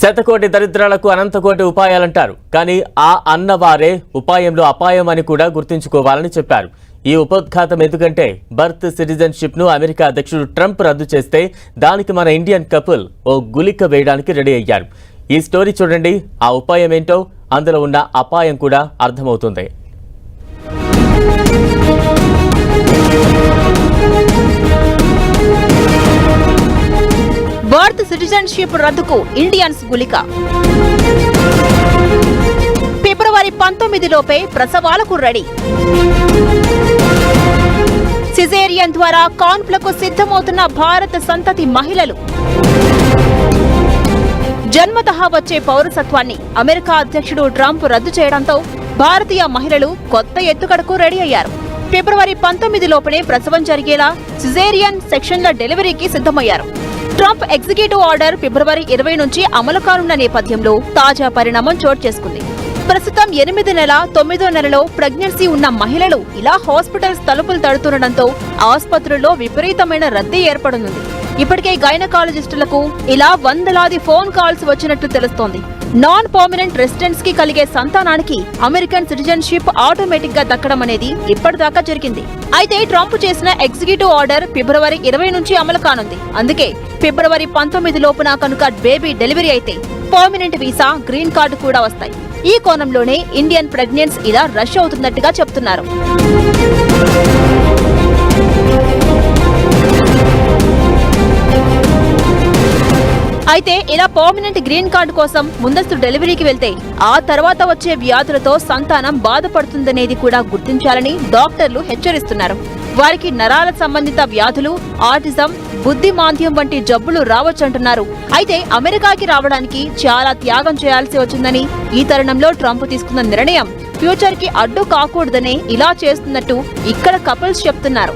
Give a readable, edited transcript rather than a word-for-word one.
శతకోటి దరిద్రాలకు అనంతకోటి ఉపాయాలంటారు. కానీ ఆ అన్నవారే ఉపాయంలో అపాయం అని కూడా గుర్తుంచుకోవాలని చెప్పారు. ఈ ఉపోద్ఘాతం ఎందుకంటే బర్త్ సిటిజన్షిప్ ను అమెరికా అధ్యక్షుడు ట్రంప్ రద్దు చేస్తే దానికి మన ఇండియన్ కపుల్ ఓ గులిక వేయడానికి రెడీ అయ్యారు. ఈ స్టోరీ చూడండి. ఆ ఉపాయం ఏంటో, అందులో ఉన్న అపాయం కూడా అర్థమవుతుంది. బర్త్ సిటిజన్షిప్ రద్దుకు ఇండియన్స్ గులిక. ఫిబ్రవరి 19 లోపే ప్రసవాలకు రెడీ. సిజేరియన్ ద్వారా కాన్పులకు సిద్ధమవుతున్న భారత సంతతి మహిళలు. జన్మతః వచ్చే పౌరసత్వాన్ని అమెరికా అధ్యక్షుడు ట్రంప్ రద్దు చేయడంతో భారతీయ మహిళలు కొత్త ఎత్తుగడకు రెడీ అయ్యారు. ఫిబ్రవరి 19 లోపనే ప్రసవం జరిగేలా సిజేరియన్ సెక్షన్ల డెలివరీకి సిద్ధమయ్యారు. ట్రంప్ ఎగ్జిక్యూటివ్ ఆర్డర్ ఫిబ్రవరి 20 నుంచి అమలు కానున్న నేపథ్యంలో తాజా పరిణామం చోటు చేసుకుంది. ప్రస్తుతం 8వ నెల 9వ నెలలో ప్రెగ్నెన్సీ ఉన్న మహిళలు ఇలా హాస్పిటల్స్ తలుపులు తడుతుండటంతో ఆసుపత్రుల్లో విపరీతమైన రద్దీ ఏర్పడనుంది. ఇప్పటికే గైనకాలజిస్టులకు ఇలా వందలాది ఫోన్ కాల్స్ వచ్చినట్లు తెలుస్తోంది. నాన్ పర్మనెంట్ రెసిడెంట్స్ కి కలిగే సంతానానికి అమెరికన్ సిటిజన్షిప్ ఆటోమేటిక్ గా దక్కడం అనేది ఇప్పటిదాకా జరిగింది. అయితే ట్రంప్ చేసిన ఎగ్జిక్యూటివ్ ఆర్డర్ ఫిబ్రవరి 20 నుంచి అమలు కానుంది. అందుకే ఫిబ్రవరి 19 లోపున కనుక బేబీ డెలివరీ అయితే పర్మనెంట్ వీసా, గ్రీన్ కార్డు కూడా వస్తాయి. ఈ కోణంలోనే ఇండియన్ ప్రెగ్నెన్స్ ఇలా రష్ అవుతున్నట్టుగా చెప్తున్నారు. అయితే ఇలా పర్మనెంట్ గ్రీన్ కార్డు కోసం ముందస్తు డెలివరీకి వెళ్తే ఆ తర్వాత వచ్చే వ్యాధులతో సంతానం బాధపడుతుందనేది కూడా గుర్తించాలని డాక్టర్లు హెచ్చరిస్తున్నారు. వారికి నరాల సంబంధిత వ్యాధులు, ఆటిజం, బుద్ధిమాంద్యం వంటి జబ్బులు రావచ్చంటున్నారు. అయితే అమెరికాకి రావడానికి చాలా త్యాగం చేయాల్సి వచ్చిందని, ఈ తరుణంలో ట్రంప్ తీసుకున్న నిర్ణయం ఫ్యూచర్ కి అడ్డు కాకూడదనే ఇలా చేస్తున్నట్టు ఇక్కడ కపుల్స్ చెప్తున్నారు.